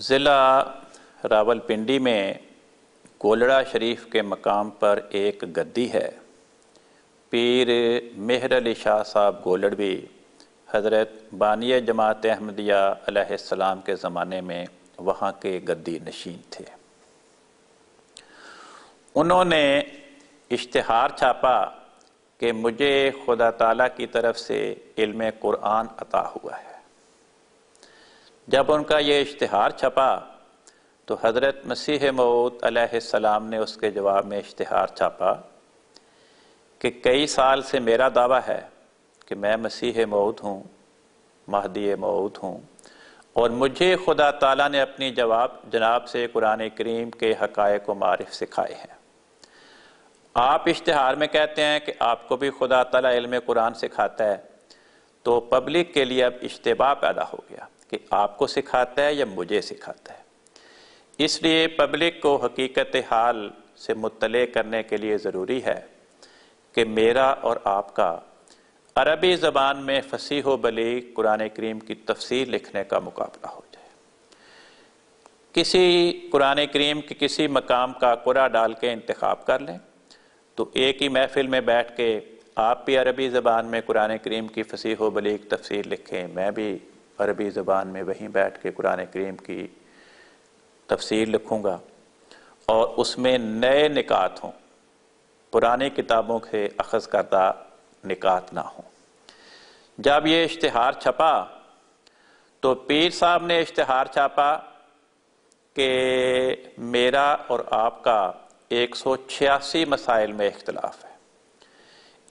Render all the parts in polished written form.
ضلع راولپنڈی میں گولڑا شریف کے مقام پر ایک گدی ہے۔ پیر مہر علی شاہ صاحب گولڑوی حضرت بانی جماعت احمدیہ علیہ السلام کے زمانے میں وہاں کے گدی نشین تھے۔ انہوں نے اشتہار چھاپا کہ مجھے خدا تعالیٰ کی طرف سے علم قرآن عطا ہوا ہے۔ جب ان کا یہ اشتہار چھپا تو حضرت مسیح موعود علیہ السلام نے اس کے جواب میں اشتہار چھاپا کہ کئی سال سے میرا دعویٰ ہے کہ میں مسیح موعود ہوں، مہدی موعود ہوں، اور مجھے خدا تعالیٰ نے اپنی جناب سے قرآن کریم کے حقائق و معارف سکھائے ہیں۔ آپ اشتہار میں کہتے ہیں کہ آپ کو بھی خدا تعالیٰ علم قرآن سکھاتا ہے، تو پبلک کے لیے اب اشتباہ پیدا ہو گیا کہ آپ کو سکھاتا ہے یا مجھے سکھاتا ہے۔ اس لیے پبلک کو حقیقت حال سے مطلع کرنے کے لیے ضروری ہے کہ میرا اور آپ کا عربی زبان میں فصیح و بلیغ قرآن کریم کی تفسیر لکھنے کا مقابلہ ہو جائے۔ کسی قرآن کریم کے کسی مقام کا قرآن ڈال کے انتخاب کر لیں تو ایک ہی محفل میں بیٹھ کے آپ بھی عربی زبان میں قرآن کریم کی فصیح و بلیغ تفسیر لکھیں، میں بھی عربی زبان میں وہیں بیٹھ کے قرآن کریم کی تفسیر لکھوں گا، اور اس میں نئے نکات ہوں، پرانی کتابوں سے اخذ کردہ نکات نہ ہوں۔ جب یہ اشتہار چھپا تو پیر صاحب نے اشتہار چھاپا کہ میرا اور آپ کا 186 مسائل میں اختلاف ہے،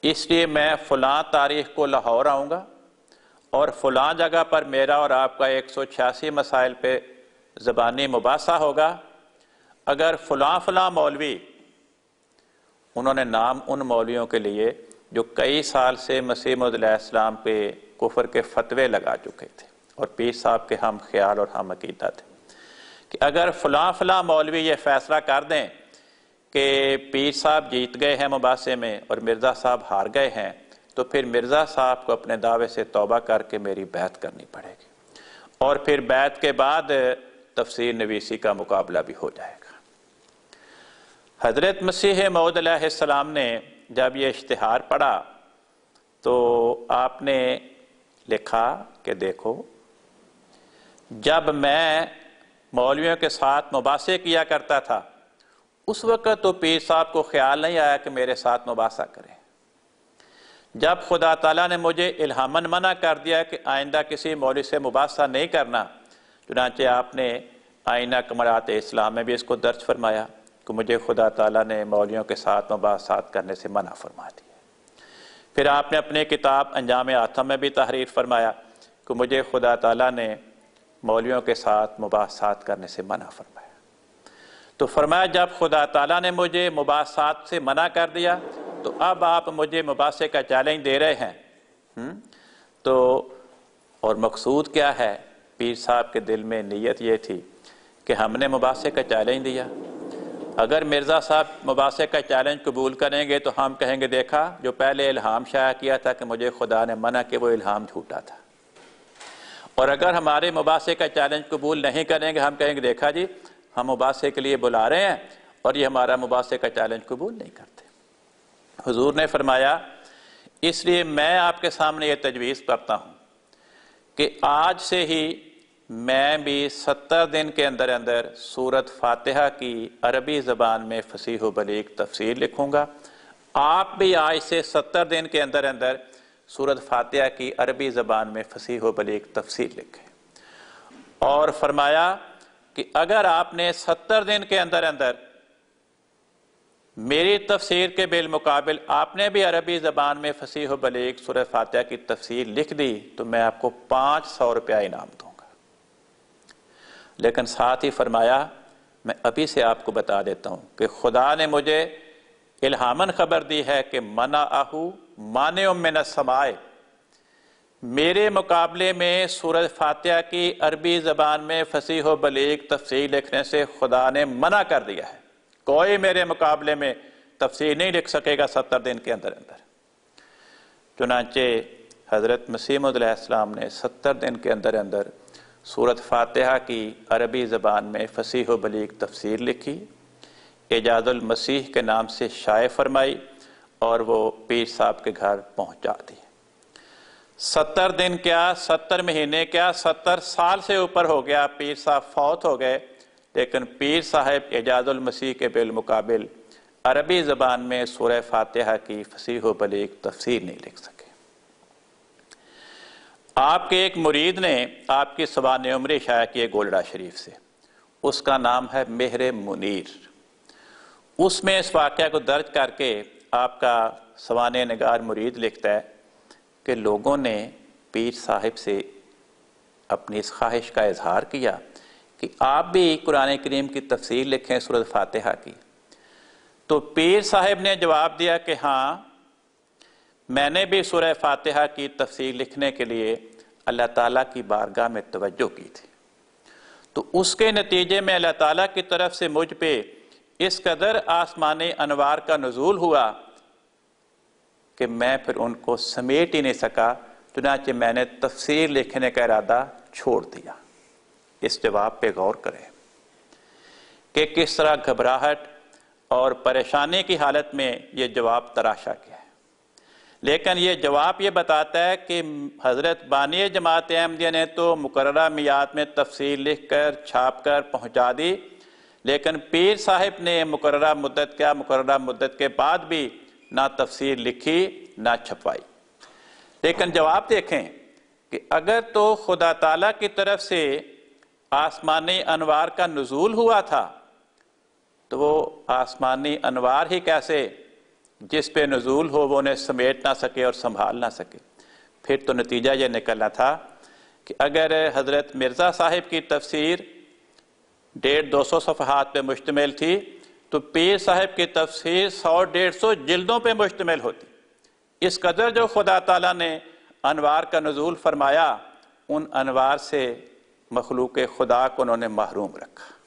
اس لیے میں فلاں تاریخ کو لاہور آؤں گا اور فلاں جگہ پر میرا اور آپ کا 186 مسائل پہ زبانی مباحثہ ہوگا۔ اگر فلاں مولوی، انہوں نے نام ان مولویوں کے لیے جو کئی سال سے مسیح موعود علیہ السلام پہ کفر کے فتوے لگا چکے تھے اور پیر صاحب کے ہم خیال اور ہم عقیدہ تھے، کہ اگر فلاں مولوی یہ فیصلہ کر دیں کہ پیر صاحب جیت گئے ہیں مباحثے میں اور مرزا صاحب ہار گئے ہیں، تو پھر مرزا صاحب کو اپنے دعوے سے توبہ کر کے میری بیعت کرنی پڑے گی، اور پھر بیعت کے بعد تفسیر نویسی کا مقابلہ بھی ہو جائے گا۔ حضرت مسیح موعود علیہ السلام نے جب یہ اشتہار پڑھا تو آپ نے لکھا کہ دیکھو، جب میں مولویوں کے ساتھ مباحثے کیا کرتا تھا اس وقت تو پیر صاحب کو خیال نہیں آیا کہ میرے ساتھ مباحثہ کریں۔ جب خدا تعالیٰ نے مجھے الہاماً منع کر دیا کہ آئندہ کسی مولوی سے مباحثہ نہیں کرنا، چنانچہ آپ نے آئینہ کمالات اسلام میں بھی اس کو درج فرمایا کہ مجھے خدا تعالیٰ نے مولویوں کے ساتھ مباحثات کرنے سے منع فرما دیا۔ پھر آپ نے اپنے کتاب انجام آتم میں بھی تحریر فرمایا کہ مجھے خدا تعالیٰ نے مولویوں کے ساتھ مباحثات کرنے سے منع فرمایا۔ تو فرمایا جب خدا تعالیٰ نے مجھے مباحثات سے منع کر دیا تو اب آپ مجھے مباحثے کا چیلنج دے رہے ہیں، تو اور مقصود کیا ہے؟ پیر صاحب کے دل میں نیت یہ تھی کہ ہم نے مباحثے کا چیلنج دیا، اگر مرزا صاحب مباحثے کا چیلنج قبول کریں گے تو ہم کہیں گے دیکھا جو پہلے الہام شائع کیا تھا کہ مجھے خدا نے منع کہ وہ الہام جھوٹا تھا، اور اگر ہمارے مباحثے کا چیلنج قبول نہیں کریں گے ہم کہیں گے دیکھا جی ہم مباحثے کے لیے بلا رہے ہیں اور یہ ہمارا مباحثے کا چیلنج قبول نہیں کرتے۔ حضور نے فرمایا اس لیے میں آپ کے سامنے یہ تجویز کرتا ہوں کہ آج سے ہی میں بھی 70 دن کے اندر سورۃ فاتحہ کی عربی زبان میں فصیح و بلیغ تفسیر لکھوں گا، آپ بھی آج سے 70 دن کے اندر سورۃ فاتحہ کی عربی زبان میں فصیح و بلیغ تفسیر لکھیں۔ اور فرمایا کہ اگر آپ نے 70 دن کے اندر میری تفسیر کے بالمقابل آپ نے بھی عربی زبان میں فصیح و بلیغ سورۃ فاتحہ کی تفسیر لکھ دی تو میں آپ کو 500 روپیہ انعام دوں گا۔ لیکن ساتھ ہی فرمایا میں ابھی سے آپ کو بتا دیتا ہوں کہ خدا نے مجھے الہاماً خبر دی ہے کہ منعہ مانع من السماء، میرے مقابلے میں سورۃ فاتحہ کی عربی زبان میں فصیح و بلیغ تفسیر لکھنے سے خدا نے منع کر دیا ہے، کوئی میرے مقابلے میں تفسیر نہیں لکھ سکے گا 70 دن کے اندر۔ چنانچہ حضرت مسیح موعود علیہ السلام نے 70 دن کے اندر سورۃ فاتحہ کی عربی زبان میں فصیح و بلیغ تفسیر لکھی، اعجاز المسیح کے نام سے شائع فرمائی اور وہ پیر صاحب کے گھر پہنچا دی۔ 70 دن کیا، 70 مہینے کیا، 70 سال سے اوپر ہو گیا، پیر صاحب فوت ہو گئے، لیکن پیر صاحب اعجاز المسیح کے بالمقابل عربی زبان میں سورہ فاتحہ کی فصیح و بلیغ تفسیر نہیں لکھ سکے۔ آپ کے ایک مرید نے آپ کی سوانح عمری شائع کی ہے گولڑا شریف سے، اس کا نام ہے مہر منیر۔ اس میں اس واقعہ کو درج کر کے آپ کا سوانح نگار مرید لکھتا ہے کہ لوگوں نے پیر صاحب سے اپنی اس خواہش کا اظہار کیا کہ آپ بھی قرآن کریم کی تفسیر لکھیں سورۃ فاتحہ کی۔ تو پیر صاحب نے جواب دیا کہ ہاں، میں نے بھی سورہ فاتحہ کی تفسیر لکھنے کے لیے اللہ تعالیٰ کی بارگاہ میں توجہ کی تھی، تو اس کے نتیجے میں اللہ تعالیٰ کی طرف سے مجھ پہ اس قدر آسمانی انوار کا نزول ہوا کہ میں پھر ان کو سمیٹ ہی نہیں سکا، چنانچہ میں نے تفسیر لکھنے کا ارادہ چھوڑ دیا۔ اس جواب پہ غور کریں کہ کس طرح گھبراہٹ اور پریشانی کی حالت میں یہ جواب تراشا گیا ہے، لیکن یہ جواب یہ بتاتا ہے کہ حضرت بانی جماعت احمدیہ نے تو مقررہ میعاد میں تفسیر لکھ کر چھاپ کر پہنچا دی، لیکن پیر صاحب نے مقررہ مدت کے بعد بھی نہ تفسیر لکھی نہ چھپوائی۔ لیکن جواب دیکھیں کہ اگر تو خدا تعالیٰ کی طرف سے آسمانی انوار کا نزول ہوا تھا، تو وہ آسمانی انوار ہی کیسے جس پہ نزول ہو وہ انہیں سمیٹ نہ سکے اور سنبھال نہ سکے؟ پھر تو نتیجہ یہ نکلنا تھا کہ اگر حضرت مرزا صاحب کی تفسیر 150-200 صفحات پہ مشتمل تھی تو پیر صاحب کی تفسیر 100-150 جلدوں پہ مشتمل ہوتی۔ اس قدر جو خدا تعالیٰ نے انوار کا نزول فرمایا، ان انوار سے مخلوق خدا کو انہوں نے محروم رکھا۔